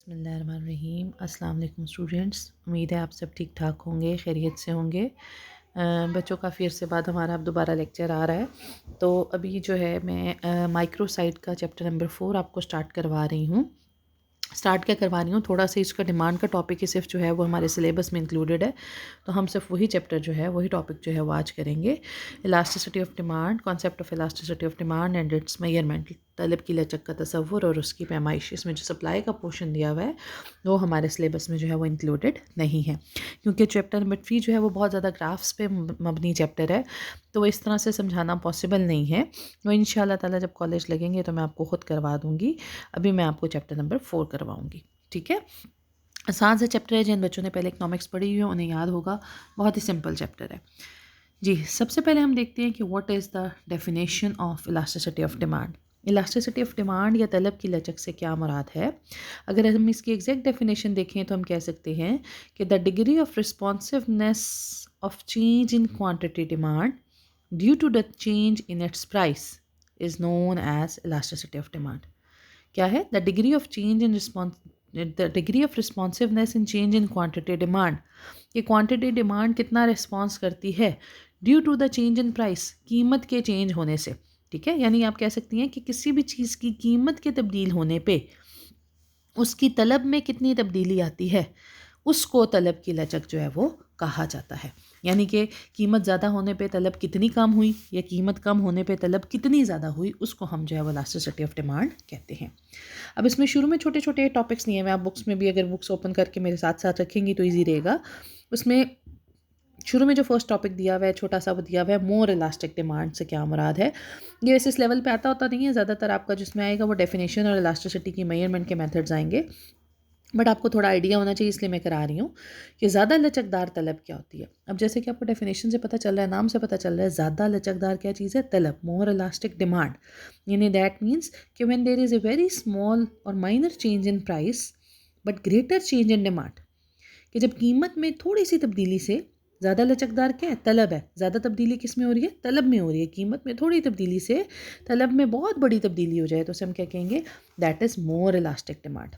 बिस्मिल्लाहिर्रहमानिर्रहीम। अस्सलाम वालेकुम स्टूडेंट्स, उम्मीद है आप सब ठीक ठाक होंगे, खैरियत से होंगे। बच्चों काफ़ी अरसे बाद हमारा अब दोबारा लेक्चर आ रहा है। तो अभी जो है मैं माइक्रोसाइट का चैप्टर नंबर 4 आपको स्टार्ट करवा रही हूँ। स्टार्ट क्या करवा रही हूँ, थोड़ा सा इसका डिमांड का टॉपिक ही सिर्फ जो है वो हमारे सिलेबस में इंक्लूडेड है, तो हम सिर्फ वही चैप्टर जो है वही टॉपिक जो है वो आज करेंगे। Elasticity of demand, concept of elasticity of demand and it's measurement, तलब की लचक का तसव्वुर और उसकी पैमाइश। इसमें जो सप्लाई का पोर्शन दिया हुआ है वो हमारे सिलेबस में जो है वो इंक्लूडेड नहीं है, क्योंकि चैप्टर नंबर 3 जो है वो बहुत ज़्यादा ग्राफ्स पे मबनी चैप्टर है, तो इस तरह से समझाना पॉसिबल नहीं है। तो इंशाल्लाह ताला जब कॉलेज लगेंगे तो मैं आपको ख़ुद करवा दूँगी। अभी मैं आपको चैप्टर नंबर 4 करवाऊँगी, ठीक है। आसान से चैप्टर है, जिन बच्चों ने पहले इकनॉमिक्स पढ़ी हुई है उन्हें याद होगा, बहुत ही सिंपल चैप्टर है जी। सबसे पहले हम देखते हैं कि what is the definition of elasticity of demand. Elasticity of demand या तलब की लचक से क्या मुराद है। अगर हम इसकी एग्जैक्ट डेफिनेशन देखें तो हम कह सकते हैं कि the degree of responsiveness of change in quantity demand due to the change in its price is known as elasticity of demand. क्या है? The degree of change in the degree of responsiveness in change in quantity demand. ये quantity demand कितना response करती है due to the change in price, कीमत के change होने से, ठीक है। यानी आप कह सकती हैं कि किसी भी चीज़ की कीमत के तब्दील होने पे उसकी तलब में कितनी तब्दीली आती है, उसको तलब की लचक जो है वो कहा जाता है। यानी कि कीमत ज़्यादा होने पे तलब कितनी कम हुई या कीमत कम होने पे तलब कितनी ज़्यादा हुई, उसको हम जो है वो इलास्टिसिटी ऑफ डिमांड कहते हैं। अब इसमें शुरू में छोटे छोटे टॉपिक्स नहीं है, मैं आप बुक्स में भी अगर बुक्स ओपन करके मेरे साथ साथ रखेंगी तो ईजी रहेगा। उसमें शुरू में जो फर्स्ट टॉपिक दिया हुआ है छोटा सा, वो दिया हुआ है मोर इलास्टिक डिमांड से क्या मुराद है। ये वैसे इस लेवल पे आता होता नहीं है, ज़्यादातर आपका जिसमें आएगा वो डेफिनेशन और इलास्टिसिटी की मेजरमेंट के मेथड्स आएंगे, बट आपको थोड़ा आइडिया होना चाहिए इसलिए मैं करा रही हूँ कि ज़्यादा लचकदार तलब क्या होती है। अब जैसे कि आपको डेफिनेशन से पता चल रहा है, नाम से पता चल रहा है, ज़्यादा लचकदार क्या चीज़ है? तलब, मोर इलास्टिक डिमांड। यानी दैट मीन्स कि when there is a very small और minor change in price but greater change in demand, कि जब कीमत में थोड़ी सी तब्दीली से ज़्यादा लचकदार क्या है? तलब है। ज़्यादा तब्दीली किस में हो रही है? तलब में हो रही है। कीमत में थोड़ी तब्दीली से तलब में बहुत बड़ी तब्दीली हो जाए तो उसे हम क्या कहेंगे? That is more elastic demand.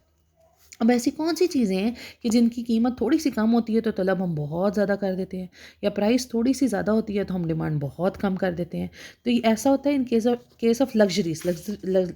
अब ऐसी कौन सी चीज़ें हैं कि जिनकी कीमत थोड़ी सी कम होती है तो तलब हम बहुत ज़्यादा कर देते हैं, या प्राइस थोड़ी सी ज़्यादा होती है तो हम डिमांड बहुत कम कर देते हैं। तो ये ऐसा होता है इन केस ऑफ लग्जरीज।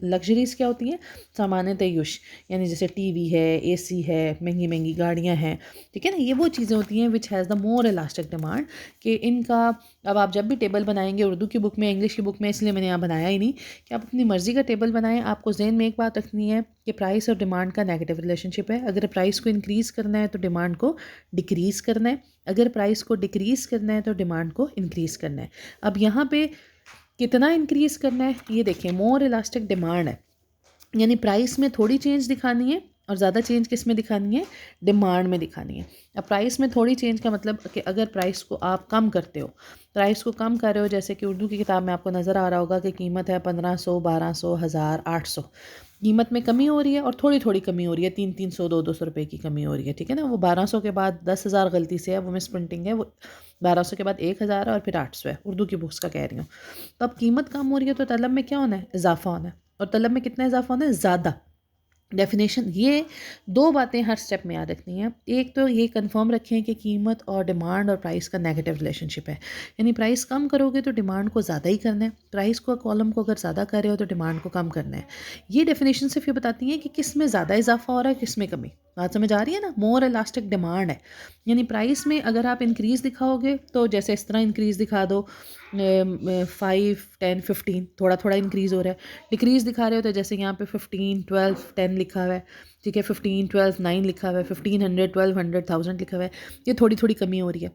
लग्जरीज क्या होती हैं? सामान्य तयुश, यानी जैसे टीवी है, एसी है, महंगी महंगी गाड़ियाँ हैं, ठीक है ना। ये वो चीज़ें होती हैं which has the more elastic demand, कि इनका अब आप जब भी टेबल बनाएंगे, उर्दू की बुक में, इंग्लिश की बुक में, इसलिए मैंने यहाँ बनाया ही नहीं कि आप अपनी मर्ज़ी का टेबल बनाएं। आपको ज़हन में एक बात रखनी है कि प्राइस और डिमांड का नेगेटिव रिलेशनशिप है। अगर प्राइस को इंक्रीज़ करना है तो डिमांड को डिक्रीज़ करना है, अगर प्राइस को डिक्रीज़ करना है तो डिमांड को इंक्रीज़ करना है। अब यहाँ पे कितना इंक्रीज़ करना है ये देखें, मोर इलास्टिक डिमांड है, यानी प्राइस में थोड़ी चेंज दिखानी है और ज़्यादा चेंज किस में दिखानी है? डिमांड में दिखानी है। अब प्राइस में थोड़ी चेंज का मतलब कि अगर प्राइस को आप कम करते हो, प्राइस को कम कर रहे हो, जैसे कि उर्दू की किताब में आपको नज़र आ रहा होगा कि कीमत है 1500, 1200, 1000, 800, कीमत में कमी हो रही है और थोड़ी थोड़ी कमी हो रही है, 300, 200 रुपये की कमी हो रही है, ठीक है ना। वो 1200 के बाद 10,000 गलती से है, वो मिस प्रिंटिंग है, वो 1200 के बाद 1000 है और फिर 800 है, उर्दू की बुक्स का कह रही हूँ। तो अब कीमत कम हो रही है तो तलब में क्या होना है? इजाफा होना है। और तलब में कितना इजाफा होना है? ज़्यादा। डेफिनेशन, ये दो बातें हर स्टेप में याद रखनी है। एक तो ये कंफर्म रखें कि कीमत और डिमांड और प्राइस का नेगेटिव रिलेशनशिप है, यानी प्राइस कम करोगे तो डिमांड को ज़्यादा ही करना है, प्राइस को कॉलम को अगर ज़्यादा कर रहे हो तो डिमांड को कम करना है। ये डेफिनेशन सिर्फ ये बताती है कि किस में ज़्यादा इजाफा हो रहा है, किस में कमी। बात समझ आ रही है ना? मोर इलास्टिक डिमांड है, यानी प्राइस में अगर आप इंक्रीज़ दिखाओगे तो जैसे इस तरह इंक्रीज़ दिखा दो, 5, 10, 15, थोड़ा थोड़ा इंक्रीज़ हो रहा है। डिक्रीज़ दिखा रहे हो तो जैसे यहाँ पे 15, 12, 10 लिखा हुआ है, ठीक है, 15, 12, 9 लिखा हुआ है, 1500, 1200, 1000 लिखा हुआ है, ये थोड़ी थोड़ी कमी हो रही है।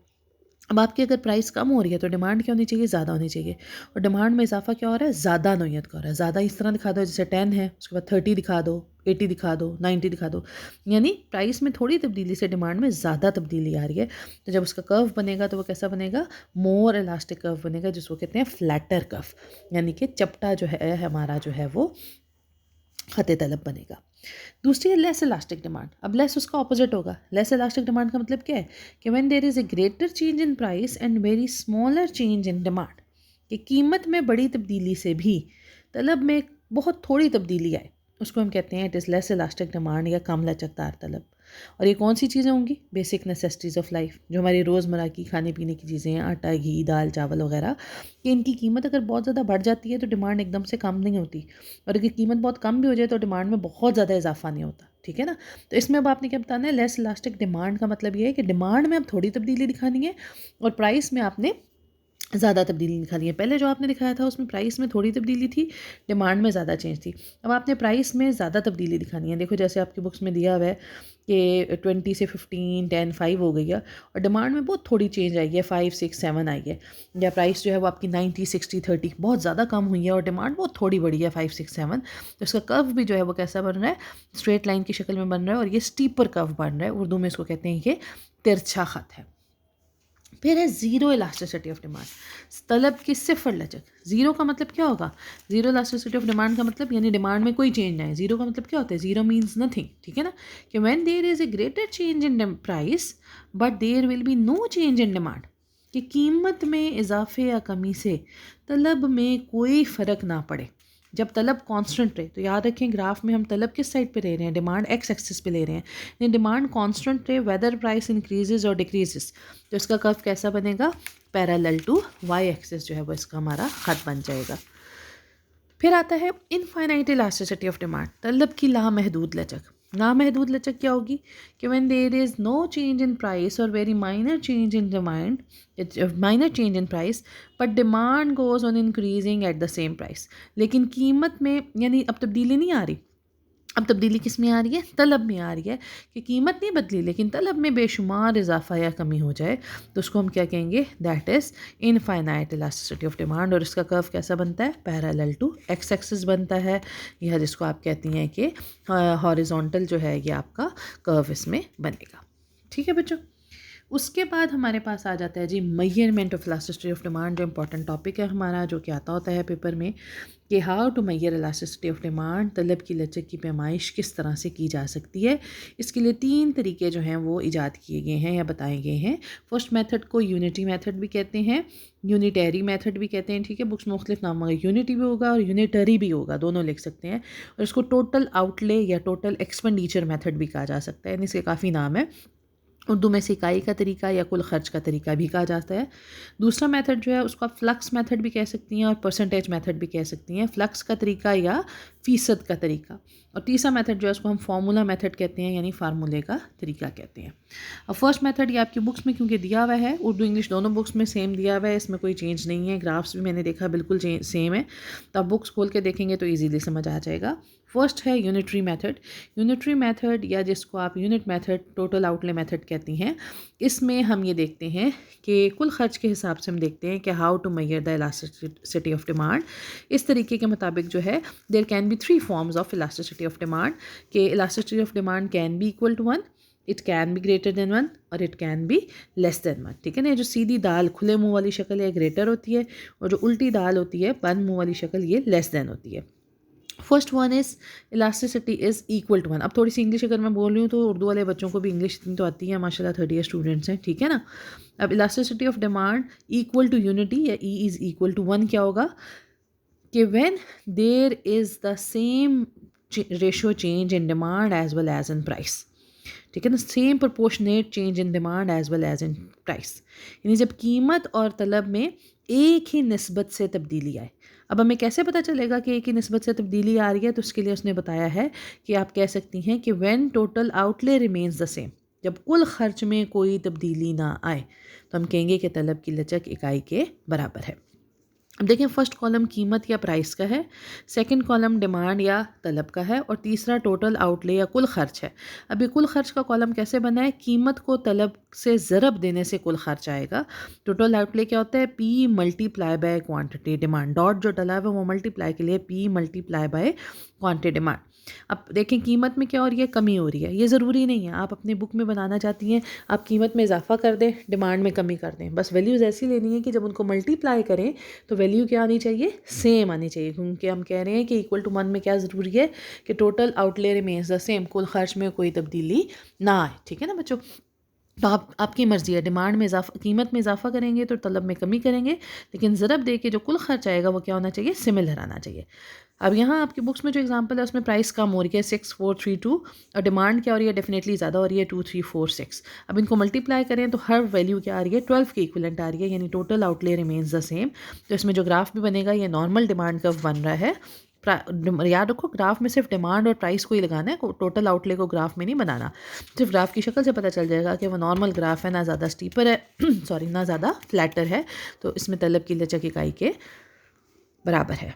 अब आपकी अगर प्राइस कम हो रही है तो डिमांड क्या होनी चाहिए? ज़्यादा होनी चाहिए। और डिमांड में इजाफा क्या हो रहा है? ज़्यादा नोयत का हो रहा है। ज़्यादा इस तरह दिखा दो, जैसे 10 है उसके बाद 30 दिखा दो, 80 दिखा दो, 90 दिखा दो, यानी प्राइस में थोड़ी तब्दीली से डिमांड में ज़्यादा तब्दीली आ रही है। तो जब उसका कर्व बनेगा तो वो कैसा बनेगा? मोर इलास्टिक कर्व बनेगा, जिसको कहते हैं फ्लैटर कर्व, यानी कि चपटा जो है हमारा जो है वो खत तलब बनेगा। दूसरी है लेस इलास्टिक डिमांड। अब लेस उसका ऑपोजिट होगा। लेस इलास्टिक डिमांड का मतलब क्या है? कि when there is a greater change in price and very smaller change in demand, कि कीमत में बड़ी तब्दीली से भी तलब में बहुत थोड़ी तब्दीली आए, उसको हम कहते हैं it is less elastic demand या कम लचकदार तलब। और ये कौन सी चीज़ें होंगी? बेसिक नेसेसिटीज़ ऑफ लाइफ, जो हमारी रोज़मर्रा की खाने पीने की चीज़ें हैं, आटा, घी, दाल, चावल वगैरह, कि इनकी कीमत अगर बहुत ज़्यादा बढ़ जाती है तो डिमांड एकदम से कम नहीं होती, और अगर कीमत बहुत कम भी हो जाए तो डिमांड में बहुत ज़्यादा इजाफा नहीं होता। ठीक है ना? तो इसमें अब आपने क्या बताना है, लेस इलास्टिक डिमांड का मतलब ये है कि डिमांड में अब थोड़ी तब्दीली दिखानी है और प्राइस में आपने ज़्यादा तब्दीली दिखानी है। पहले जो आपने दिखाया था उसमें प्राइस में थोड़ी तब्दीली थी, डिमांड में ज़्यादा चेंज थी। अब आपने प्राइस में ज़्यादा तब्दीली दिखानी है। देखो जैसे आपकी बुक्स में दिया हुआ है कि 20 से 15, 10, 5 हो गई है, और डिमांड में बहुत थोड़ी चेंज आई है, 5, 6, 7 आई है। या प्राइस जो है वो आपकी 90, 60, 30 बहुत ज़्यादा कम हुई है और डिमांड बहुत थोड़ी बढ़ी है, 5, 6, 7। तो इसका कर्व भी जो है वो कैसा बन रहा है? स्ट्रेट लाइन की शक्ल में बन रहा है, और ये स्टीपर कर्व बन रहा है। उर्दू में इसको कहते हैं कि तिरछा खत है। फिर है ज़ीरो इलास्टिसिटी ऑफ डिमांड, तलब की सिफर लचक। ज़ीरो का मतलब क्या होगा? ज़ीरो इलास्टिसिटी ऑफ डिमांड का मतलब यानी डिमांड में कोई चेंज ना है। ज़ीरो का मतलब क्या होता है? Zero means nothing. ठीक है ना? कि when there is a greater change in price but there will be no change in demand, कि कीमत में इजाफे या कमी से तलब में कोई फ़र्क ना पड़े। जब तलब कांस्टेंट रहे, तो याद रखें ग्राफ में हम तलब किस साइड पे ले रहे हैं? डिमांड एक्स एक्सिस पे ले रहे हैं। डिमांड कांस्टेंट रहे, वेदर प्राइस इंक्रीजेज और डिक्रीजेस, तो इसका कर्व कैसा बनेगा? पैरेलल टू वाई एक्सिस जो है वो इसका हमारा खत बन जाएगा। फिर आता है इनफाइनाइट इलास्टिसिटी ऑफ डिमांड, तलब की लामहदूद लचक। नामहदूद लचक क्या होगी? कि when there is no change in price और very minor change in demand, minor change in price but demand goes on increasing at the same price. लेकिन कीमत में यानी अब तब्दीली नहीं आ रही। अब तब्दीली किस में आ रही है? तलब में आ रही है, कि कीमत नहीं बदली लेकिन तलब में बेशुमार इजाफा या कमी हो जाए, तो उसको हम क्या कहेंगे? That is infinite elasticity of demand. और इसका कर्व कैसा बनता है? पैरेलल टू एक्स एक्सिस बनता है, यह जिसको आप कहती हैं कि हॉरिजॉन्टल जो है ये आपका कर्व इसमें बनेगा। ठीक है बच्चों? उसके बाद हमारे पास आ जाता है जी measurement of elasticity of demand, जो इंपॉर्टेंट टॉपिक है हमारा, जो कि आता होता है पेपर में, कि how to measure elasticity of demand, तलब की लचक की पैमाइश किस तरह से की जा सकती है। इसके लिए 3 तरीके जो हैं वो ईजाद किए गए हैं या बताए गए हैं। फर्स्ट मेथड को यूनिटी मेथड भी कहते हैं, यूनिटरी मेथड भी कहते हैं। ठीक है, बुक्स में मुख्तलिफ नाम होगा, यूनिटी भी होगा और यूनिटरी भी होगा, दोनों लिख सकते हैं। और इसको टोटल आउटले या टोटल एक्सपेंडिचर मेथड भी कहा जा सकता है, यानी इसके काफ़ी नाम है। उर्दू में सिकाई का तरीका या कुल खर्च का तरीका भी कहा जाता है। दूसरा मेथड जो है उसको आप फ्लक्स मेथड भी कह सकती हैं और परसेंटेज मेथड भी कह सकती हैं, फ्लक्स का तरीका या फ़ीसद का तरीका। और तीसरा मेथड जो है उसको हम फार्मूला मेथड कहते हैं, यानी फार्मूले का तरीका कहते हैं। अब फर्स्ट मेथड ये आपकी बुक्स में क्योंकि दिया हुआ है, उर्दू इंग्लिश दोनों बुक्स में सेम दिया हुआ है, इसमें कोई चेंज नहीं है। ग्राफ्स भी मैंने देखा बिल्कुल सेम है, तो आप बुक्स खोल के देखेंगे तो ईजीली समझ आ जाएगा। फर्स्ट है यूनिटरी मेथड। यूनिटरी मेथड या जिसको आप unit method, total outlay method कहती हैं, इसमें हम ये देखते हैं कि कुल खर्च के हिसाब से हम देखते हैं कि how to measure the elasticity of demand. इस तरीके के मुताबिक जो है there can be 3 forms of elasticity of demand, कि elasticity of demand can be equal to 1, it can be greater than 1 और it can be less than 1। ठीक है ना? जो सीधी दाल खुले मुंह वाली शक्ल है ग्रेटर होती है, और जो उल्टी दाल होती है बंद मुंह वाली शक्ल ये लेस देन होती है। First one is elasticity is equal to 1। अब थोड़ी सी इंग्लिश अगर मैं बोल रही हूँ तो उर्दू वाले बच्चों को भी इंग्लिश इतनी तो आती है माशाल्लाह, 30 स्टूडेंट्स हैं। ठीक है ना? अब elasticity of demand equal to unity या ई इज़ इक्वल टू 1 क्या होगा? कि when there is the same ratio change in demand as well as in price. ठीक है ना? Same proportionate change in demand as well as in price, यानी जब कीमत और तलब में एक ही निस्बत से तब्दीली आए। अब हमें कैसे पता चलेगा कि एक ही निस्बत से तब्दीली आ रही है? तो उसके लिए उसने बताया है कि आप कह सकती हैं कि when total outlay remains the same, जब कुल खर्च में कोई तब्दीली ना आए तो हम कहेंगे कि तलब की लचक इकाई के बराबर है। अब देखें, फर्स्ट कॉलम कीमत या प्राइस का है, सेकंड कॉलम डिमांड या तलब का है, और तीसरा टोटल आउटले या कुल खर्च है। अब ये कुल खर्च का कॉलम कैसे बना है? कीमत को तलब से ज़रब देने से कुल खर्च आएगा। टोटल आउटले क्या होता है? P multiply by quantity demand, dot जो डला है वो मल्टीप्लाई के लिए P multiply by quantity demand. अब देखें कीमत में क्या हो रही है? कमी हो रही है। ये ज़रूरी नहीं है, आप अपने बुक में बनाना चाहती हैं आप कीमत में इजाफा कर दें, डिमांड में कमी कर दें, बस वैल्यूज़ ऐसी लेनी है कि जब उनको मल्टीप्लाई करें तो वैल्यू क्या आनी चाहिए? सेम आनी चाहिए, क्योंकि हम कह रहे हैं कि इक्वल टू 1 में क्या ज़रूरी है? कि total outlay remains the same, कुल खर्च में कोई तब्दीली ना आए। ठीक है ना बच्चों? तो आपकी मर्ज़ी है, डिमांड में इज़ाफ़ा, कीमत में इज़ाफ़ा करेंगे तो तलब में कमी करेंगे, लेकिन ज़रब दे के जो कुल खर्च आएगा वो क्या होना चाहिए, सिमिलर आना चाहिए। अब यहाँ आपकी बुक्स में जो एग्जांपल है उसमें प्राइस कम हो रही है 6432 और डिमांड क्या हो रही है, डेफिनेटली ज़्यादा हो रही है 2346। अब इनको मल्टीप्लाई करें तो हर वैल्यू क्या आ रही है, 12 के इक्विवेलेंट आ रही है, यानी total outlay remains the same. तो इसमें जो ग्राफ भी बनेगा ये नॉर्मल डिमांड कर्व बन रहा है। याद रखो ग्राफ में सिर्फ डिमांड और प्राइस को ही लगाना है, टोटल आउटले को ग्राफ में नहीं बनाना। सिर्फ ग्राफ की शक्ल से पता चल जाएगा कि वो नॉर्मल ग्राफ है, ना ज़्यादा स्टीपर है सॉरी ना ज़्यादा फ्लैटर है, तो इसमें तलब की लचक इकाई के बराबर है।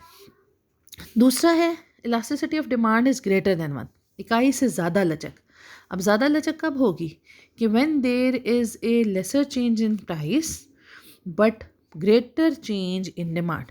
दूसरा है elasticity of demand is greater than one, इकाई से ज़्यादा लचक। अब ज़्यादा लचक कब होगी कि when there is a lesser change in price but greater change in demand,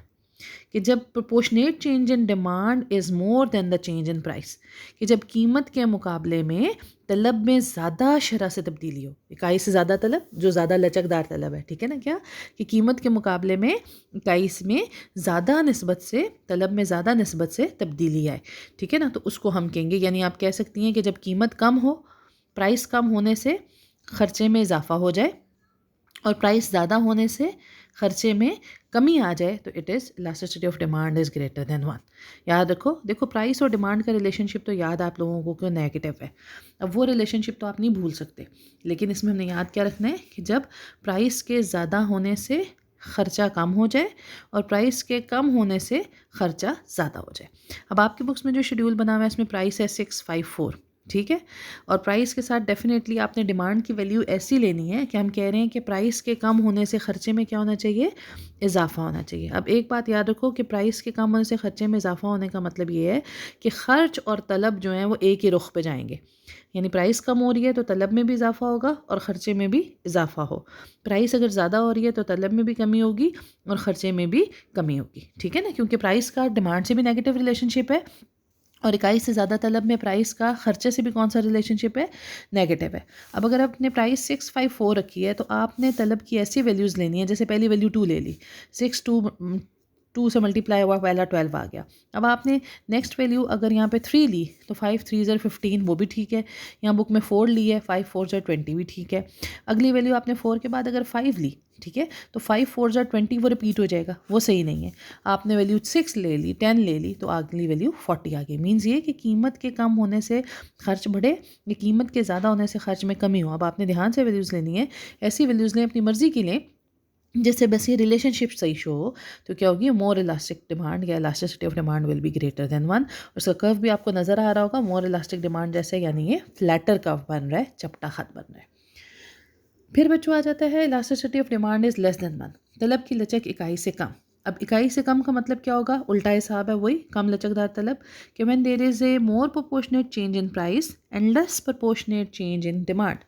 कि जब proportionate change in demand is more than the change in price, कि जब कीमत के मुकाबले में तलब में ज़्यादा शरह से तब्दीली हो, इकाई से ज़्यादा तलब, जो ज़्यादा लचकदार तलब है, ठीक है ना, क्या कि कीमत के मुकाबले में इकाई में ज़्यादा निस्बत से तलब में ज़्यादा निस्बत से तब्दीली आए, ठीक है ना, तो उसको हम कहेंगे, यानी आप कह सकती हैं कि जब कीमत कम हो, प्राइस कम होने से ख़र्चे में इजाफा हो जाए और प्राइस ज़्यादा होने से ख़र्चे में कमी आ जाए, तो it is elasticity of demand is greater than one. याद रखो, देखो प्राइस और डिमांड का रिलेशनशिप तो याद आप लोगों को क्यों नेगेटिव है, अब वो रिलेशनशिप तो आप नहीं भूल सकते, लेकिन इसमें हमने याद क्या रखना है कि जब प्राइस के ज़्यादा होने से ख़र्चा कम हो जाए और प्राइस के कम होने से ख़र्चा ज़्यादा हो जाए। अब आपकी बुक्स में जो शेड्यूल बना हुआ है इसमें प्राइस है 654, ठीक है, और प्राइस के साथ डेफिनेटली आपने डिमांड की वैल्यू ऐसी लेनी है कि हम कह रहे हैं कि प्राइस के कम होने से ख़र्चे में क्या होना चाहिए, इजाफा होना चाहिए। अब एक बात याद रखो कि प्राइस के कम होने से ख़र्चे में इजाफा होने का मतलब ये है कि ख़र्च और तलब जो है वो एक ही रुख पे जाएंगे, यानी प्राइस कम हो रही है तो तलब में भी इजाफा होगा और ख़र्चे में भी इजाफा हो, प्राइस अगर ज़्यादा हो रही है तो तलब में भी कमी होगी और ख़र्चे में भी कमी होगी, ठीक है ना, क्योंकि प्राइस का डिमांड से भी नेगेटिव रिलेशनशिप है और इकाई से ज़्यादा तलब में प्राइस का खर्चे से भी कौन सा रिलेशनशिप है, नेगेटिव है। अब अगर आपने प्राइस 654 रखी है तो आपने तलब की ऐसी वैल्यूज़ लेनी है, जैसे पहली वैल्यू 2 ले ली, 2 से मल्टीप्लाई हुआ पहला 12 आ गया। अब आपने नेक्स्ट वैल्यू अगर यहाँ पे 3 ली तो 5 3 ज़र 15, वो भी ठीक है। यहाँ बुक में 4 ली है, 5 4 ज़र 20 भी ठीक है। अगली वैल्यू आपने 4 के बाद अगर 5 ली, ठीक है, तो 5 4 ज़र 20 वो रिपीट हो जाएगा, वो सही नहीं है। आपने वैल्यू 6 ले ली, 10 ले ली, तो अगली वैल्यू 40 आ गई। मीन्स ये कि कीमत के कम होने से खर्च बढ़े या कीमत के ज़्यादा होने से खर्च में कमी हो। अब आपने ध्यान से वैल्यूज़ लेनी है, ऐसी वैल्यूज़ लें अपनी मर्ज़ी की लें जिससे बस ये रिलेशनशिप सही शो हो, तो क्या होगी, मोर इलास्टिक डिमांड या elasticity of demand will be greater then one. उसका कर्व भी आपको नज़र आ रहा होगा, मोर इलास्टिक डिमांड जैसे, यानी ये फ्लैटर कर्व बन रहा है, चपटा खत बन रहा है। फिर बच्चों आ जाता है elasticity of demand is less than one, तलब की लचक इकाई से कम। अब इकाई से कम का मतलब क्या होगा, उल्टा हिसाब है, वही कम लचकदार तलब, कि when there is a more proportionate change in price and less proportionate change in demand,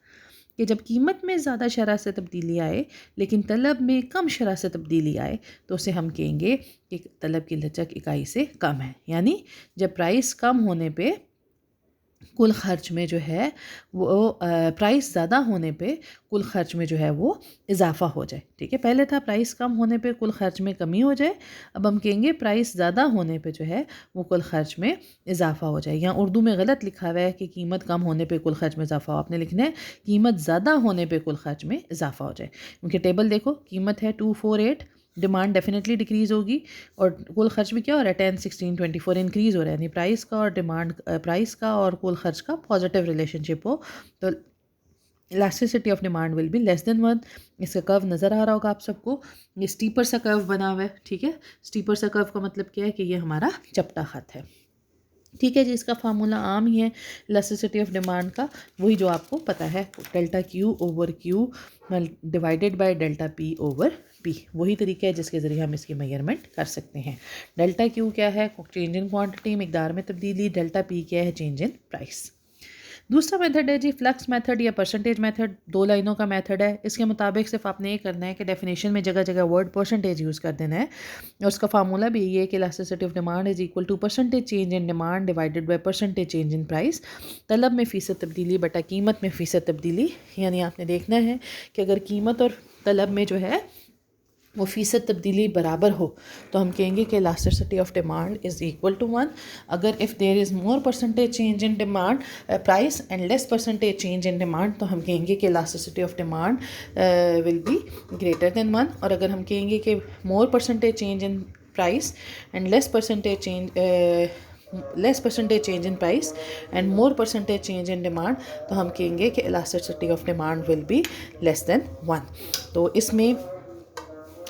कि जब कीमत में ज़्यादा शरह से तब्दीली आए लेकिन तलब में कम शरह से तब्दीली आए, तो उसे हम कहेंगे कि तलब की लचक इकाई से कम है। यानी जब प्राइस कम होने पे कुल खर्च में जो है वो प्राइस ज़्यादा होने पे कुल खर्च में जो है वो इजाफा हो जाए, ठीक है। पहले था प्राइस कम होने पे कुल खर्च में कमी हो जाए, अब हम कहेंगे प्राइस ज़्यादा होने पे जो है वो कुल खर्च में इजाफा हो जाए। यहाँ उर्दू में गलत लिखा हुआ है कि कीमत कम होने पे कुल खर्च में इजाफा हो, आपने लिखना है कीमत ज़्यादा होने पे कुल खर्च में इजाफा हो जाए। उनके टेबल देखो, कीमत है 248, डिमांड डेफिनेटली डिक्रीज़ होगी और कुल खर्च भी क्या हो रहा है, 10 16 24 इंक्रीज़ हो रहा है, यानी प्राइस का और डिमांड प्राइस का और कुल खर्च का पॉजिटिव रिलेशनशिप हो, तो elasticity of demand will B less then one. इसका कर्व नज़र आ रहा होगा आप सबको, ये स्टीपर सा कर्व बना हुआ है, ठीक है। स्टीपर सा कर्व का मतलब क्या है कि ये हमारा चपटा खत है, ठीक है जी। इसका फार्मूला आम ही है इलास्टिसिटी ऑफ डिमांड का, वही जो आपको पता है, delta Q over Q divided by delta P over P, वही तरीका है जिसके ज़रिए हम इसकी मेजरमेंट कर सकते हैं। डेल्टा क्यू क्या है, चेंज इन क्वांटिटी, मिकदार में तब्दीली, डेल्टा पी क्या है, चेंज इन प्राइस। दूसरा मेथड है जी फ्लक्स मेथड या परसेंटेज मेथड, 2 लाइनों का मेथड है। इसके मुताबिक सिर्फ आपने ये करना है कि डेफिनेशन में जगह जगह वर्ड परसेंटेज यूज़ कर देना है और उसका फार्मूला भी ये है कि elasticity of demand is equal to percentage change in demand divided by percentage change in price, तलब में फ़ीसद तब्दीली बटा कीमत में फ़ीसद तब्दीली। यानी आपने देखना है कि अगर कीमत और तलब में जो है वो फ़ीसद तब्दीली बराबर हो तो हम कहेंगे कि elasticity of demand is equal to 1। अगर if there is more percentage change in demand price and less percentage change in demand तो हम कहेंगे कि elasticity of demand will be greater than 1। और अगर हम कहेंगे कि more percentage change in price and less percentage change in price and more percentage change in demand तो हम कहेंगे कि elasticity of demand will B less than 1। तो इसमें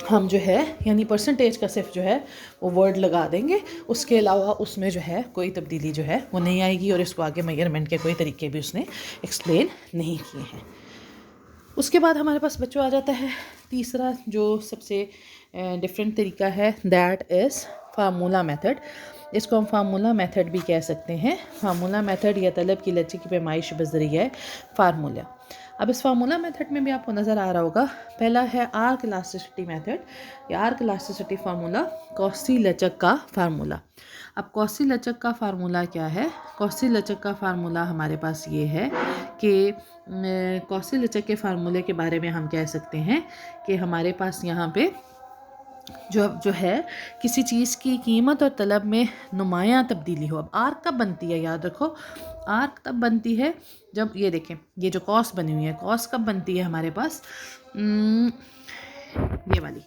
हम जो है यानी परसेंटेज का सिर्फ जो है वो वर्ड लगा देंगे, उसके अलावा उसमें जो है कोई तब्दीली जो है वो नहीं आएगी और इसको आगे मेजरमेंट के कोई तरीके भी उसने एक्सप्लेन नहीं किए हैं। उसके बाद हमारे पास बच्चों आ जाता है तीसरा जो सबसे डिफरेंट तरीका है, दैट इज़ फार्मूला मेथड। इसको हम फार्मूला मेथड भी कह सकते हैं। फार्मूला मेथड या तलब की लच्छी की पैमाइश बज़रिया फार्मूला। अब इस फार्मूला मेथड में भी आपको नज़र आ रहा होगा, पहला है आर्क इलास्टिसिटी मेथड या आर्क इलास्टिसिटी फार्मूला, कॉची लचक का फार्मूला। अब कॉची लचक का फार्मूला क्या है? कॉची लचक का फार्मूला हमारे पास ये है कि कॉची लचक के फार्मूले के बारे में हम कह सकते हैं कि हमारे पास यहाँ पे जो है किसी चीज़ की कीमत और तलब में नुमायाँ तब्दीली हो। अब आर्क कब बनती है, याद रखो, आर्क तब बनती है जब ये देखें, ये जो कॉस बनी हुई है, कॉस कब बनती है हमारे पास, ये वाली,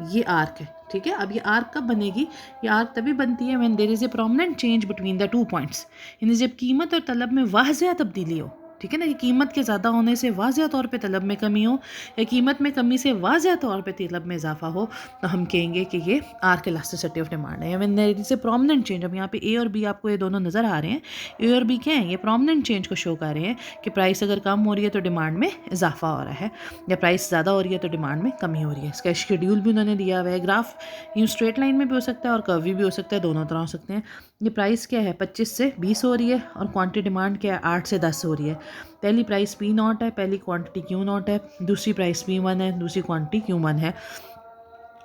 ये आर्क है, ठीक है। अब ये आर्क कब बनेगी? ये आर्क तभी बनती है when there is a prominent change between the 2 points, यानी जब कीमत और तलब में वाज़ेह तब्दीली हो, ठीक है ना। ये कीमत के ज़्यादा होने से वाज़ेह तौर पे तलब में कमी हो या कीमत में कमी से वाज़ेह तौर पे तलब में इजाफा हो तो हम कहेंगे कि ये आर्क इलास्टिसिटी ऑफ डिमांड है। When there is a prominent change, अब यहाँ पे ए और बी आपको ये दोनों नज़र आ रहे हैं, ए और बी क्या हैं, ये प्रोमिनेंट चेंज को शो कर रहे हैं कि प्राइस अगर कम हो रही है तो डिमांड में इजाफा हो रहा है, या प्राइस ज़्यादा हो रही है तो डिमांड में कमी हो रही है। इसका शेड्यूल भी उन्होंने दिया हुआ है। ग्राफ यूँ स्ट्रेट लाइन में भी हो सकता है और कर्वी भी हो सकता है, दोनों तरह हो सकते हैं। ये प्राइस क्या है, 25 से 20 हो रही है और क्वांटिटी डिमांड क्या है, 8 से 10 हो रही है। पहली प्राइस पी नॉट है, पहली क्वांटिटी क्यू नॉट है, दूसरी प्राइस पी वन है, दूसरी क्वांटिटी क्यू वन है।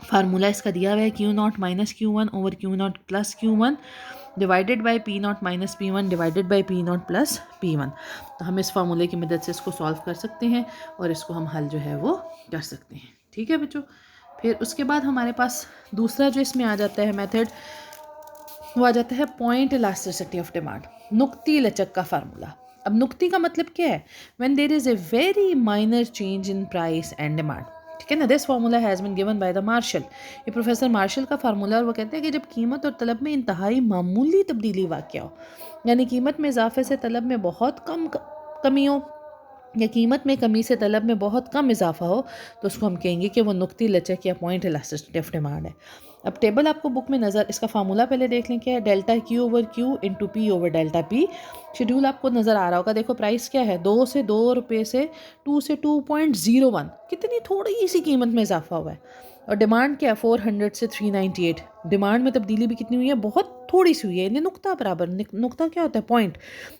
फार्मूला इसका दिया हुआ है Q not minus Q one over Q not plus Q one divided by P not minus P one divided by P not plus P one. तो हम इस फार्मूले की मदद से इसको सॉल्व कर सकते हैं और इसको हम हल जो है वो कर सकते हैं, ठीक है बच्चों। फिर उसके बाद हमारे पास दूसरा जो इसमें आ जाता है मेथड, वो आ जाता है पॉइंट इलास्टिसिटी ऑफ डिमांड, नुक्ती लचक का फार्मूला। अब नुक्ती का मतलब क्या है? When there is a very minor change in price and demand, ठीक है ना। This formula has been given by the Marshall, ये प्रोफेसर मार्शल का फार्मूला, और वो कहते हैं कि जब कीमत और तलब में इंतहाई मामूली तब्दीली वाक़या हो, यानी कीमत में इजाफे से तलब में बहुत कम कमी हो या कीमत में कमी से तलब में बहुत कम इजाफा हो, तो उसको हम कहेंगे कि वो नुक्ती लचक या पॉइंट इलास्टिसिटी ऑफ डिमांड है। अब टेबल आपको बुक में नज़र, इसका फार्मूला पहले देख लें क्या है, delta Q over Q into P over delta P. Schedule आपको नज़र आ रहा होगा, देखो प्राइस क्या है, 2 से 2 रुपये से 2 से 2.01, कितनी थोड़ी सी कीमत में इजाफा हुआ है। और डिमांड क्या है, 400 से 398, डिमांड में तब्दीली भी कितनी हुई है, बहुत थोड़ी सी हुई है, यानी नुक्ता बराबर, नुक्ता क्या होता है, पॉइंट,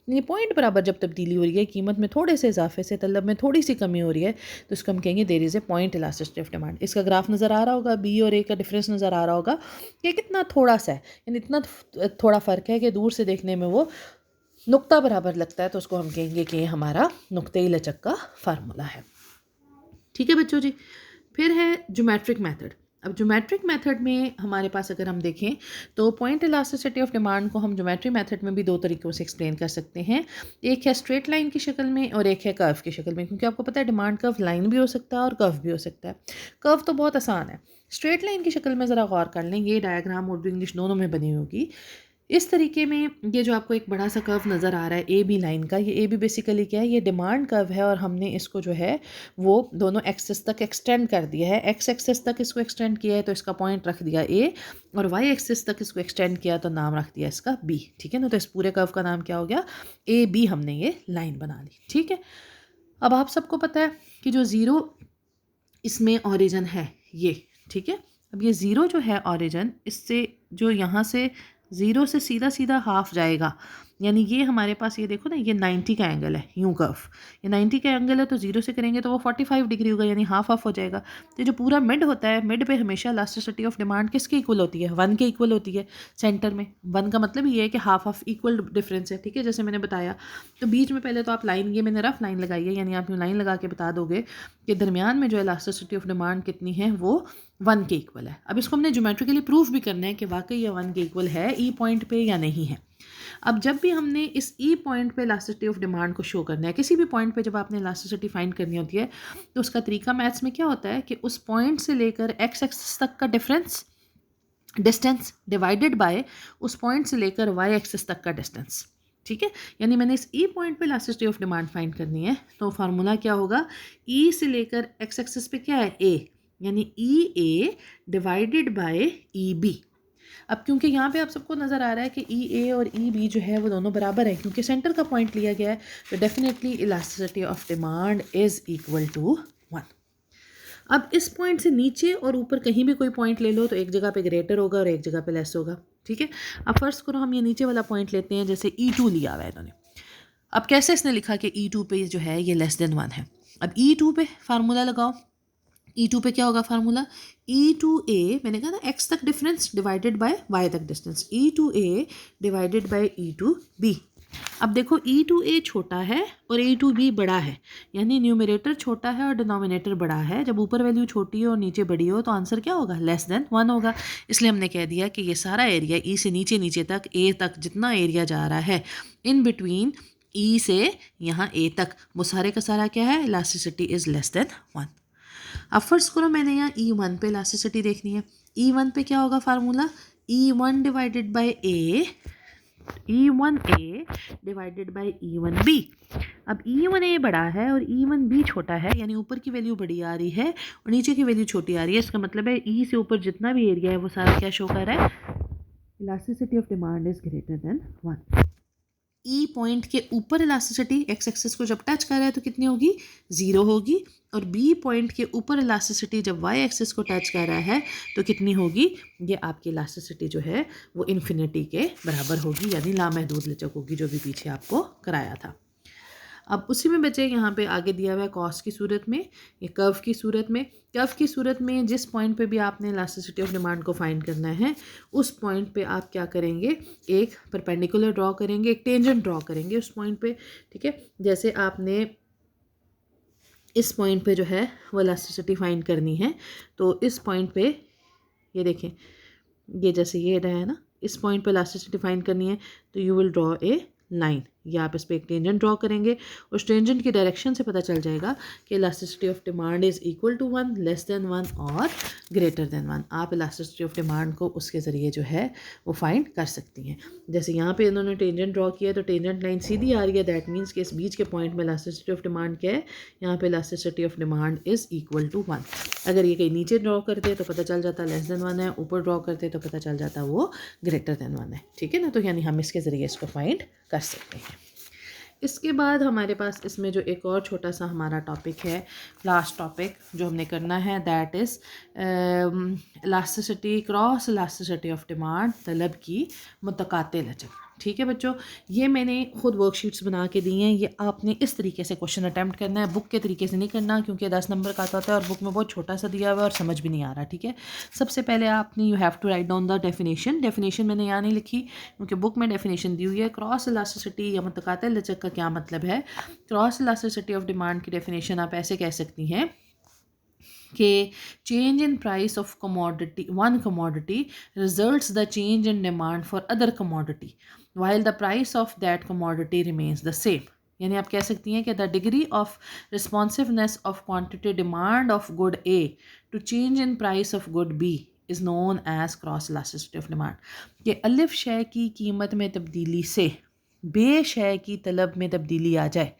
यानी पॉइंट बराबर जब तब्दीली हो रही है, कीमत में थोड़े से इजाफे से तलब में थोड़ी सी कमी हो रही है, तो इसको हम कहेंगे there is a point elasticity of demand. इसका ग्राफ नज़र आ रहा होगा, बी और ए का डिफरेंस नज़र आ रहा होगा कि कितना थोड़ा सा है, यानी इतना थोड़ा फ़र्क है कि दूर से देखने में वो नुक्ता बराबर लगता है, तो उसको हम कहेंगे कि हमारा नुक्ते लचक का फार्मूला है, ठीक है बच्चों जी। फिर है ज्योमेट्रिक मेथड। अब ज्योमेट्रिक मेथड में हमारे पास अगर हम देखें तो पॉइंट इलास्टिसिटी ऑफ डिमांड को हम ज्योमेट्रिक मेथड में भी दो तरीक़ों से एक्सप्लेन कर सकते हैं। एक है स्ट्रेट लाइन की शक्ल में और एक है कर्व की शक्ल में, क्योंकि आपको पता है डिमांड कर्व लाइन भी हो सकता है और कर्व भी हो सकता है। कर्व तो बहुत आसान है, स्ट्रेट लाइन की शक्ल में ज़रा गौर कर लें, ये डायग्राम उर्दू इंग्लिश दोनों में बनी होगी। इस तरीके में ये जो आपको एक बड़ा सा कर्व नज़र आ रहा है ए बी लाइन का, ये ए बी बेसिकली क्या है, ये डिमांड कर्व है और हमने इसको जो है वो दोनों एक्सेस तक एक्सटेंड कर दिया है। एक्स एक्सेस तक इसको एक्सटेंड किया है तो इसका पॉइंट रख दिया ए, और वाई एक्सेस तक इसको एक्सटेंड किया तो नाम रख दिया इसका बी, ठीक है ना। तो इस पूरे कर्व का नाम क्या हो गया, ए बी, हमने ये लाइन बना ली, ठीक है। अब आप सबको पता है कि जो ज़ीरो इसमें ऑरिजन है ये, ठीक है। अब ये ज़ीरो जो है ऑरिजन, इससे जो यहाँ से ज़ीरो से सीधा सीधा हाफ जाएगा यानी ये हमारे पास ये देखो ना, ये 90 का एंगल है, यूं कर्व, ये 90 का एंगल है, तो 0 से करेंगे तो वो 45 डिग्री होगा, यानी हाफ हाफ हो जाएगा। तो जो पूरा मिड होता है, मिड पे हमेशा इलास्टिसिटी ऑफ डिमांड किसके इक्वल होती है? 1 के इक्वल होती है सेंटर में। 1 का मतलब ये है कि हाफ हाफ इक्वल डिफरेंस है, ठीक है, जैसे मैंने बताया। तो बीच में पहले तो आप लाइन, ये मैंने रफ लाइन लगाई है, यानी आप यूँ लाइन लगा के बता दोगे कि दरमियान में जो इलास्टिसिटी ऑफ डिमांड कितनी है, वो 1 के इक्वल है। अब इसको हमने ज्योमेट्रिकली प्रूफ भी करना है कि वाकई ये 1 के इक्वल है ई पॉइंट पे या नहीं है। अब जब भी हमने इस ई पॉइंट पे इलास्टिसिटी ऑफ डिमांड को शो करना है, किसी भी पॉइंट पे जब आपने इलास्टिसिटी फाइंड करनी होती है, तो उसका तरीका मैथ्स में क्या होता है कि उस पॉइंट से लेकर एक्स एक्सिस तक का डिस्टेंस डिवाइडेड बाय उस पॉइंट से लेकर वाई एक्सिस तक का डिस्टेंस, ठीक है। यानी मैंने इस ई पॉइंट पे इलास्टिसिटी ऑफ डिमांड फाइंड करनी है, तो फार्मूला क्या होगा, ई से लेकर एक्स एक्सिस पे क्या है, ए, यानी ई ए डिवाइडेड बाय ई बी। अब क्योंकि यहाँ पे आप सबको नज़र आ रहा है कि ई ए और ई बी जो है वो दोनों बराबर है, क्योंकि सेंटर का पॉइंट लिया गया है, तो definitely elasticity of demand is equal to 1। अब इस पॉइंट से नीचे और ऊपर कहीं भी कोई पॉइंट ले लो तो एक जगह पे ग्रेटर होगा और एक जगह पे लेस होगा, ठीक है। अब फर्स्ट करो हम ये नीचे वाला पॉइंट लेते हैं, जैसे E2 लिया हुआ है इन्होंने। अब कैसे इसने लिखा कि E2 पे जो है ये लेस देन 1 है। अब E2 पे फार्मूला लगाओ, E2 पे क्या होगा फार्मूला, E2A, मैंने कहा ना एक्स तक डिफरेंस डिवाइडेड बाय वाई तक distance, E2A divided by E2B। अब देखो E2A छोटा है और E2B बड़ा है, यानी न्यूमरेटर छोटा है और डिनोमिनेटर बड़ा है। जब ऊपर वैल्यू छोटी हो और नीचे बड़ी हो तो आंसर क्या होगा, लेस देन 1 होगा। इसलिए हमने कह दिया कि ये सारा एरिया E से नीचे नीचे तक A तक जितना एरिया जा रहा है इन बिटवीन E से यहाँ A तक, वो सारे का सारा क्या है, इलास्टिसिटी इज़ लेस देन 1। अब फर्स्ट करो मैंने यहाँ E1 पे इलास्टिसिटी देखनी है। E1 पे क्या होगा formula, E1 divided by A, E1A divided by E1B। अब E1A बड़ा है और E1B छोटा है, यानी ऊपर की वैल्यू बड़ी आ रही है और नीचे की वैल्यू छोटी आ रही है। इसका मतलब है E से ऊपर जितना भी एरिया है वो सारा क्या शो कर रहा है, elasticity of demand is greater than 1। E point के ऊपर इलास्टिसिटी एक्स एक्सिस को जब टच कर रहा है तो कितनी होगी, 0 होगी, और बी पॉइंट के ऊपर इलास्टिसिटी जब वाई एक्सिस को टच कर रहा है तो कितनी होगी, ये आपकी इलास्टिसिटी जो है वो इन्फिनिटी के बराबर होगी, यानी लामहदूद लचक होगी, जो भी पीछे आपको कराया था। अब उसी में बचे यहाँ पे आगे दिया हुआ है कॉस की सूरत में, ये कर्व की सूरत में। कर्व की सूरत में जिस पॉइंट पे भी आपने इलास्टिसिटी ऑफ डिमांड को फाइंड करना है, उस पॉइंट पे आप क्या करेंगे, एक परपेंडिकुलर ड्रॉ करेंगे, एक टेंजेंट ड्रॉ करेंगे उस पॉइंट पे, ठीक है। जैसे आपने इस पॉइंट पे जो है वो इलास्टिसिटी फाइंड करनी है, तो इस पॉइंट पे ये देखें, ये जैसे ये रहा है ना, इस पॉइंट पे इलास्टिसिटी फाइंड करनी है, तो you will draw a line, या आप इस पर एक टेंजेंट ड्रॉ करेंगे। उस टेंजेंट की डायरेक्शन से पता चल जाएगा कि elasticity of demand is equal to 1, less than 1 और ग्रेटर देन 1। आप इलास्टिसिटी ऑफ डिमांड को उसके ज़रिए जो है वो फाइंड कर सकती हैं। जैसे यहाँ पे इन्होंने टेंजेंट ड्रॉ किया तो टेंजेंट लाइन सीधी आ रही है, दैट मीन्स कि इस बीच के पॉइंट में इलास्टिसिटी ऑफ डिमांड क्या है, यहाँ पे elasticity of demand is equal to 1। अगर ये कहीं नीचे ड्रॉ करते तो पता चल जाता लेस देन 1 है, ऊपर ड्रॉ करते तो पता चल जाता वो ग्रेटर देन 1 है, ठीक है ना। तो यानी हम इसके ज़रिए इसको फाइंड कर सकते हैं। इसके बाद हमारे पास इसमें जो एक और छोटा सा हमारा टॉपिक है, लास्ट टॉपिक जो हमने करना है, that is elasticity, cross elasticity of demand, तलब की मुतकाते लचक। ठीक है बच्चों, ये मैंने खुद वर्कशीट्स बना के दी हैं, ये आपने इस तरीके से क्वेश्चन अटैम्प्ट करना है, बुक के तरीके से नहीं करना, क्योंकि 10 नंबर का आता है और बुक में बहुत छोटा सा दिया हुआ है और समझ भी नहीं आ रहा, ठीक है। सबसे पहले आपने you have to write down the definition मैंने यहाँ नहीं लिखी क्योंकि बुक में डेफिनेशन दी हुई है। क्रॉस इलास्टिसिटी या मुतकाते लचक का क्या मतलब है, क्रॉस इलास्टिसिटी ऑफ डिमांड की डेफिनेशन आप ऐसे कह सकती हैं कि change in price of commodity, one commodity results the change in demand for other commodity while the price of that commodity remains the same। यानी आप कह सकती हैं कि the degree of responsiveness of quantity demand of good A to change in price of good B is known as cross elasticity of demand. कि अलिफ शय की कीमत में तब्दीली से बे शय की तलब में तब्दीली आ जाए,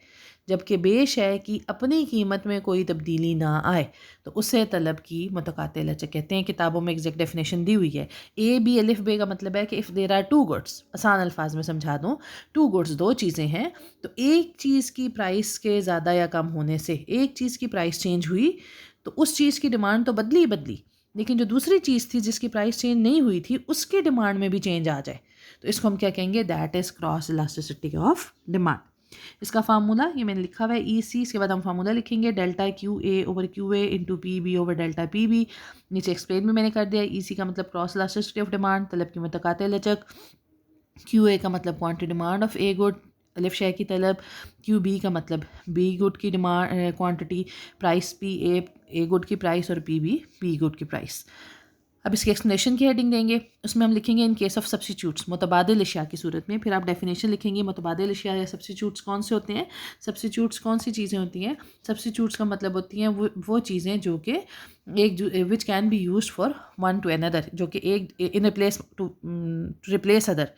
जबकि बे शय की अपनी कीमत में कोई तब्दीली ना आए, तो उसे तलब की मुतकाते लचक कहते हैं। किताबों में एग्जैक्ट डेफिनेशन दी हुई है। ए बी अलिफ बे का मतलब है कि if there are two goods, आसान अल्फाज में समझा दूँ, टू गुड्स, दो चीज़ें हैं, तो एक चीज़ की प्राइस के ज़्यादा या कम होने से एक चीज़ की प्राइस चेंज हुई तो उस चीज़ की डिमांड तो बदली, लेकिन जो दूसरी चीज़ थी जिसकी प्राइस चेंज नहीं हुई थी उसके डिमांड में भी चेंज आ जाए, तो इसको हम क्या कहेंगे, that is cross elasticity of demand. इसका फार्मूला ये मैंने लिखा हुआ है EC, इसके बाद हम फार्मूला लिखेंगे delta QA/QA into PB over delta PB। नीचे एक्सप्लेन भी मैंने कर दिया। EC का मतलब क्रॉस इलास्टिसिटी ऑफ डिमांड, तलब की मुतकाते लचक। QA का मतलब quantity demand of a good, अलिफ शय की तलब। QB का मतलब बी गुड की demand quantity, price P a good की प्राइस, और PB बी गुड की प्राइस। अब इसकी एक्सप्लेनेशन की हेडिंग देंगे, उसमें हम लिखेंगे इन केस ऑफ सब्स्टिट्यूट्स, मुतबादिल अशिया की सूरत में। फिर आप डेफिनेशन लिखेंगे मुतबादिल अशिया या सब्स्टिट्यूट्स कौन से होते हैं। सब्स्टिट्यूट्स कौन सी चीज़ें होती हैं, सब्स्टिट्यूट्स का मतलब होती हैं वो चीज़ें जो कि विच can be use for one two another, जो कि एक इन रिप्लेस टू रिप्लेस अदर,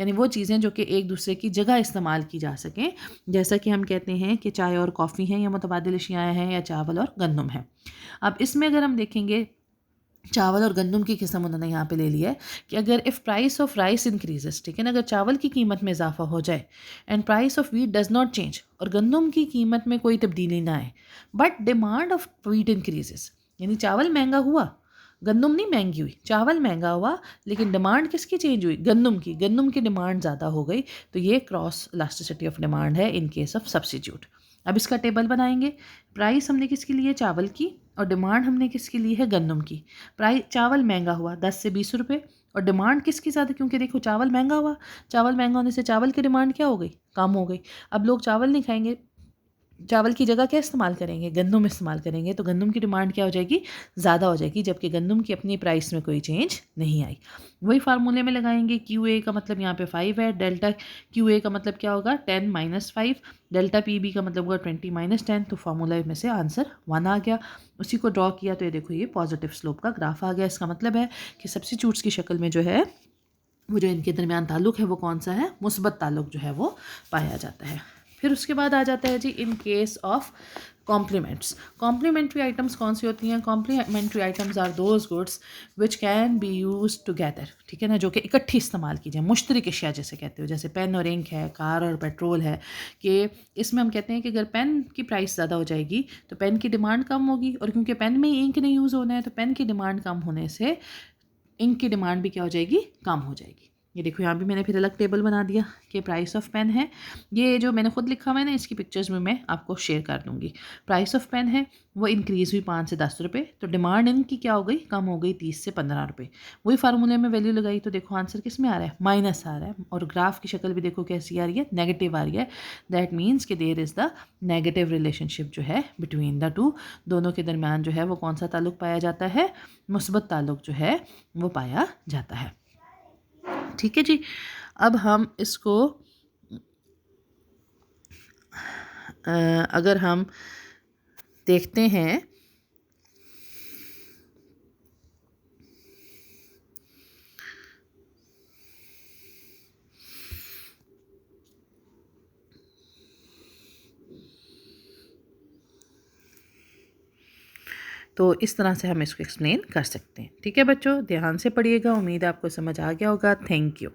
यानी वो चीज़ें जो कि एक दूसरे की जगह इस्तेमाल की जा सकें। जैसा कि हम कहते हैं कि चाय और कॉफ़ी हैं, या मुतबादिल अशिया हैं, या चावल और गंदम है। अब इसमें अगर हम देखेंगे चावल और गंदम की किस्म उन्होंने यहाँ पे ले लिया है कि अगर if price of rice increases, ठीक है ना, अगर चावल की कीमत में इजाफा हो जाए and price of wheat does not change, और गंदम की कीमत में कोई तब्दीली ना आए, but demand of wheat increases, यानी चावल महंगा हुआ, गंदम नहीं महंगी हुई, चावल महंगा हुआ, लेकिन डिमांड किसकी चेंज हुई, गंदम की डिमांड ज़्यादा हो गई, तो ये क्रॉस इलास्टिसिटी ऑफ डिमांड है इन केस ऑफ सब्स्टिट्यूट। अब इसका टेबल बनाएंगे। प्राइस हमने किसकी ली है, चावल की, और डिमांड हमने किसकी ली है, गंदम की। प्राइस चावल महंगा हुआ 10 से 20 रुपये, और डिमांड किसकी ज़्यादा, क्योंकि देखो चावल महंगा हुआ, चावल महंगा होने से चावल की डिमांड क्या हो गई, कम हो गई। अब लोग चावल नहीं खाएंगे, चावल की जगह क्या इस्तेमाल करेंगे, गंदम इस्तेमाल करेंगे, तो गंदम की डिमांड क्या हो जाएगी, ज़्यादा हो जाएगी, जबकि गंदम की अपनी प्राइस में कोई चेंज नहीं आई। वही फार्मूले में लगाएंगे। QA का मतलब यहाँ पे 5 है, डेल्टा QA का मतलब क्या होगा, 10 - 5, डेल्टा PB का मतलब होगा 20 - 10, तो फार्मूला में से आंसर 1 आ गया। उसी को ड्रॉ किया तो ये देखो ये पॉजिटिव स्लोप का ग्राफ आ गया। इसका मतलब है कि सब्स्टिट्यूट्स की शक्ल में जो है वो जो इनके दरमियान ताल्लुक़ है वो कौन सा है, मुस्बत ताल्लुक़ जो है वो पाया जाता है। फिर उसके बाद आ जाता है जी in case of complements. Complementary items कौन सी होती हैं, complementary items are those goods which can be use together, ठीक है ना, जो कि इकट्ठी इस्तेमाल की जाए, मुश्तरक अशिया जैसे कहते हो, जैसे पेन और इंक है, कार और पेट्रोल है, कि इसमें हम कहते हैं कि अगर पेन की प्राइस ज़्यादा हो जाएगी तो पेन की डिमांड कम होगी, और क्योंकि पेन में ही इंक नहीं यूज़ होना है तो पेन की डिमांड कम होने से इंक की डिमांड भी क्या हो जाएगी, कम हो जाएगी। ये देखो यहाँ भी मैंने फिर अलग टेबल बना दिया कि प्राइस ऑफ पेन है, ये जो मैंने खुद लिखा हुआ है ना, इसकी पिक्चर्स में मैं आपको शेयर कर दूँगी। प्राइस ऑफ पेन है वो इंक्रीज़ हुई 5 से 10 रुपये, तो डिमांड इनकी क्या हो गई, कम हो गई 30 से 15 रुपये। वही फार्मूले में वैल्यू लगाई तो देखो आंसर किस में आ रहा है, माइनस आ रहा है, और ग्राफ की शक्ल भी देखो कैसी आ रही है, नेगेटिव आ रही है। दैट मीन्स कि there is the negative relationship जो है बिटवीन द टू, दोनों के दरमियान जो है वो कौन सा ताल्लुक़ पाया जाता है, मुस्बत ताल्लुक़ जो है वो पाया जाता है। ठीक है जी। अब हम इसको अगर हम देखते हैं तो इस तरह से हम इसको एक्सप्लेन कर सकते हैं। ठीक है बच्चों, ध्यान से पढ़िएगा, उम्मीद आपको समझ आ गया होगा। Thank you.